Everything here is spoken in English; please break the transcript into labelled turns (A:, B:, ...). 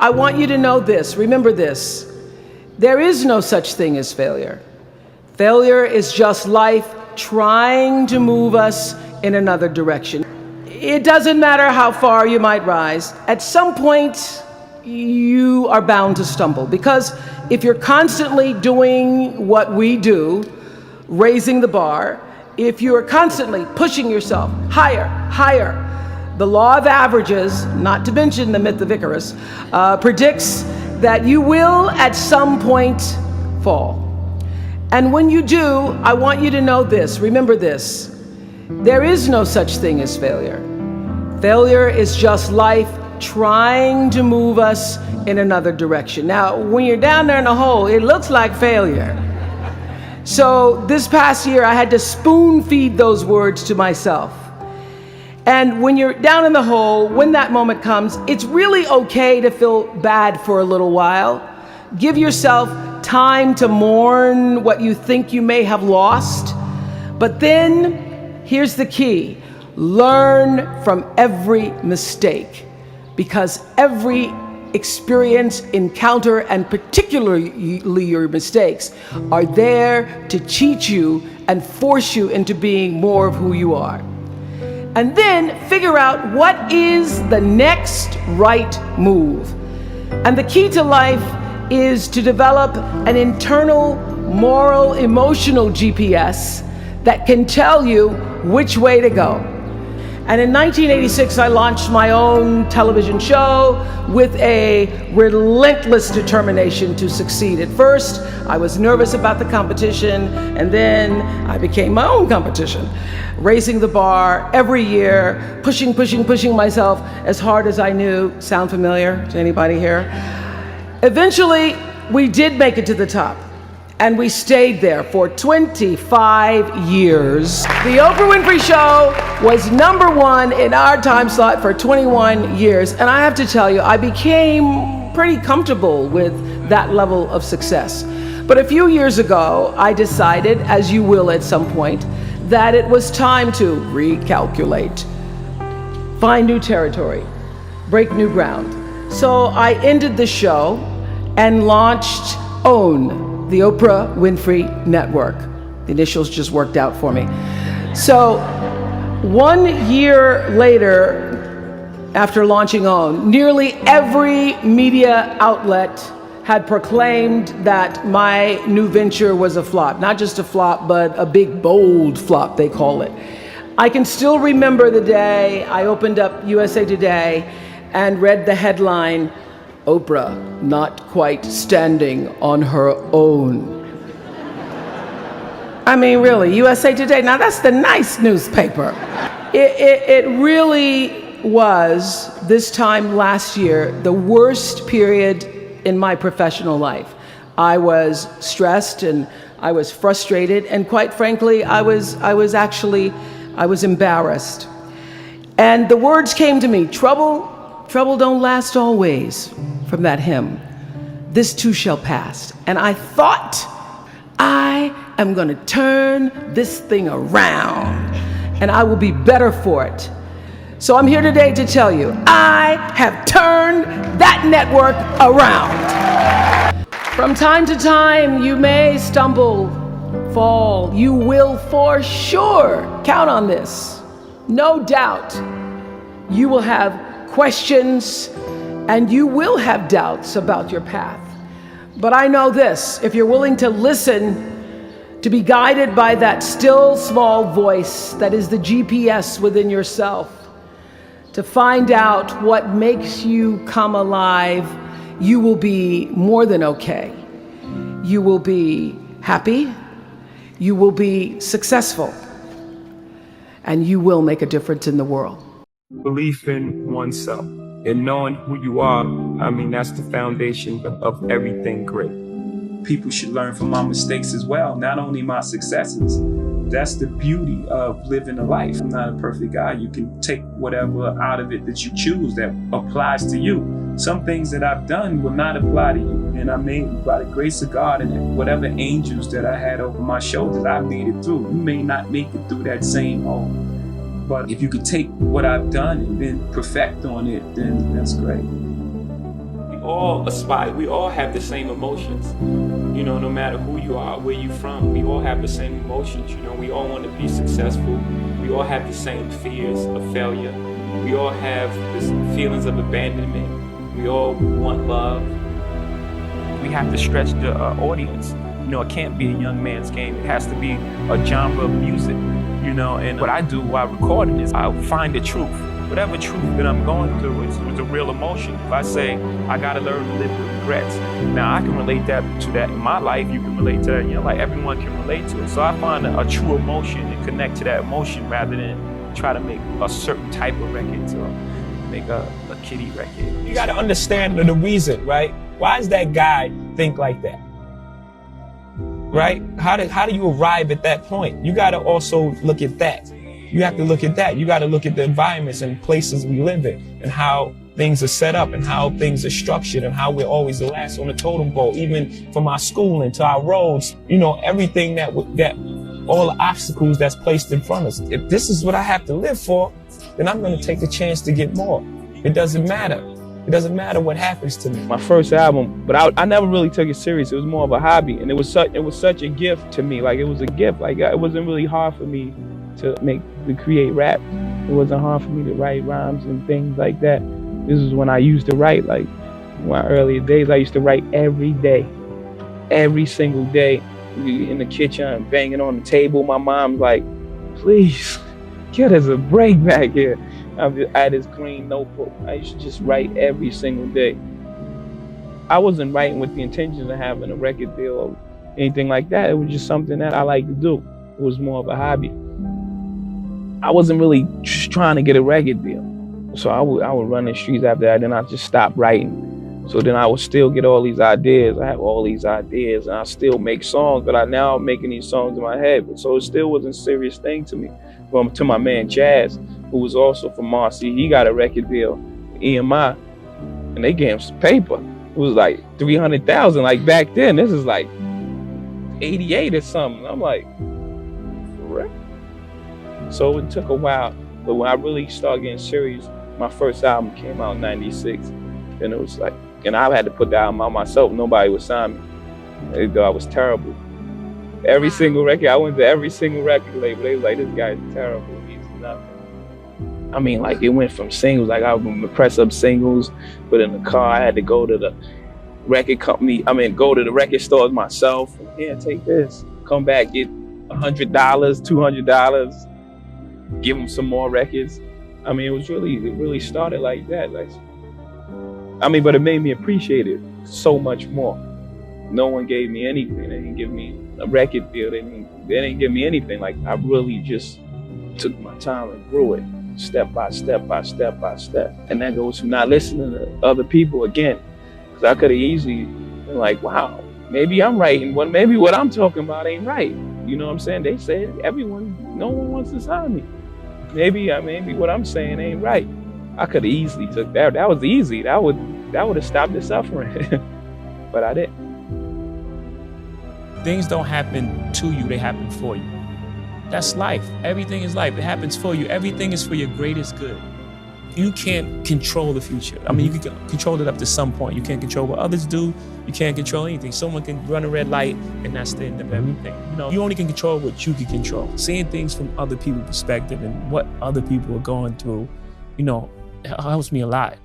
A: I want you to know this. Remember this. There is no such thing as failure. Failure is just life trying to move us in another direction. It doesn't matter how far you might rise. At some point, you are bound to stumble, because if you're constantly doing what we do, raising the bar, if you are constantly pushing yourself higher, higher, the law of averages, not to mention the myth of Icarus, predicts that you will at some point fall. And when you do, I want you to know this. Remember this. There is no such thing as failure. Failure is just life trying to move us in another direction. Now, when you're down there in a hole, it looks like failure. So this past year, I had to spoon feed those words to myself. And when you're down in the hole, when that moment comes, it's really okay to feel bad for a little while. Give yourself time to mourn what you think you may have lost. But then, here's the key. Learn from every mistake, because every experience, encounter, and particularly your mistakes, are there to teach you and force you into being more of who you are. And then figure out what is the next right move. And the key to life is to develop an internal, moral, emotional GPS that can tell you which way to go. And in 1986, I launched my own television show with a relentless determination to succeed. At first, I was nervous about the competition, and then I became my own competition, raising the bar every year, pushing myself as hard as I knew. Sound familiar to anybody here? Eventually, we did make it to the top. And we stayed there for 25 years. The Oprah Winfrey Show was #1 in our time slot for 21 years. And I have to tell you, I became pretty comfortable with that level of success. But a few years ago, I decided, as you will at some point, that it was time to recalculate, find new territory, break new ground. So I ended the show and launched OWN, the Oprah Winfrey Network. The initials just worked out for me. So 1 year later, after launching OWN, nearly every media outlet had proclaimed that my new venture was a flop. Not just a flop, but a big, bold flop, they call it. I can still remember the day I opened up USA Today and read the headline, "Oprah not quite standing on her own." I mean, really, USA Today, now that's the nice newspaper. It really was, this time last year, the worst period in my professional life. I was stressed and I was frustrated, and quite frankly, I was embarrassed. And the words came to me, trouble don't last always, from that hymn. This too shall pass. And I thought, I am going to turn this thing around and I will be better for it. So I'm here today to tell you, I have turned that network around. From time to time, you may stumble, fall. You will for sure count on this. No doubt you will have questions and you will have doubts about your path. But I know this, if you're willing to listen, to be guided by that still small voice that is the GPS within yourself, to find out what makes you come alive, you will be more than okay. You will be happy, you will be successful, and you will make a difference in the world.
B: Belief in oneself and knowing who you are, I mean, that's the foundation of everything great. People should learn from my mistakes as well, not only my successes. That's the beauty of living a life. I'm not a perfect guy. You can take whatever out of it that you choose that applies to you. Some things that I've done will not apply to you. And I made, by the grace of God and whatever angels that I had over my shoulders, I made it through. You may not make it through that same hole. But if you could take what I've done and then perfect on it, then that's great. all aspire, we all have the same emotions. You know, no matter who you are, where you're from, we all have the same emotions. You know, we all want to be successful. We all have the same fears of failure. We all have this feelings of abandonment. We all want love. We have to stretch the audience. You know, it can't be a young man's game. It has to be a genre of music, you know. And what I do while recording is I'll find the truth. Whatever truth that I'm going through is a real emotion. If I say, I gotta learn to live with regrets, now I can relate that to that in my life, you can relate to that, you know, like everyone can relate to it. So I find a true emotion and connect to that emotion rather than try to make a certain type of record or make a kiddie record. You gotta understand the reason, right? Why does that guy think like that? Right? How do you arrive at that point? You gotta also look at that. You have to look at that. You got to look at the environments and places we live in and how things are set up and how things are structured and how we're always the last on the totem pole, even from our schooling to our roads, you know, everything that all the obstacles that's placed in front of us. If this is what I have to live for, then I'm going to take the chance to get more. It doesn't matter. It doesn't matter what happens to me. My first album, but I never really took it serious. It was more of a hobby, and it was such a gift to me. Like, it was a gift. Like, it wasn't really hard for me to create rap. It wasn't hard for me to write rhymes and things like that. This is when I used to write. Like, in my earlier days, I used to write every day, every single day, in the kitchen, banging on the table. My mom's like, please, get us a break back here. I had this green notebook. I used to just write every single day. I wasn't writing with the intention of having a record deal or anything like that. It was just something that I like to do. It was more of a hobby. I wasn't really just trying to get a record deal. So I would run the streets after that, then I just stopped writing. So then I would still get all these ideas. I have all these ideas and I still make songs, but I now am making these songs in my head. But so it still wasn't a serious thing to me. To my man Jazz, who was also from Marcy, he got a record deal, EMI, and they gave him some paper. It was like 300,000, like back then. This is like 88 or something. I'm like, for real? So it took a while, but when I really started getting serious, my first album came out in '96, and it was like, and I had to put the album out myself. Nobody would sign me. They thought I was terrible. Every single record, I went to every single record label. They was like, this guy's terrible. He's nothing. I mean, like, it went from singles, like I would press up singles, but in the car, I had to go to the record company. Go to the record stores myself. Yeah, take this. Come back, get $100, $200, give them some more records. I mean, it really started like that. Like, but it made me appreciate it so much more. No one gave me anything. They didn't give me a record deal. They didn't give me anything. Like, I really just took my time and grew it step by step by step by step. And that goes from not listening to other people again. Because I could have easily been like, wow, maybe I'm right. And maybe what I'm talking about ain't right. You know what I'm saying? They say no one wants to sign me. Maybe what I'm saying ain't right. I could have easily took that. That was easy. That would have stopped the suffering. But I didn't. Things don't happen to you, they happen for you. That's life. Everything is life. It happens for you. Everything is for your greatest good. You can't control the future. You can control it up to some point. You can't control what others do. You can't control anything. Someone can run a red light and that's the end of everything. You only can control what you can control. Seeing things from other people's perspective and what other people are going through, helps me a lot.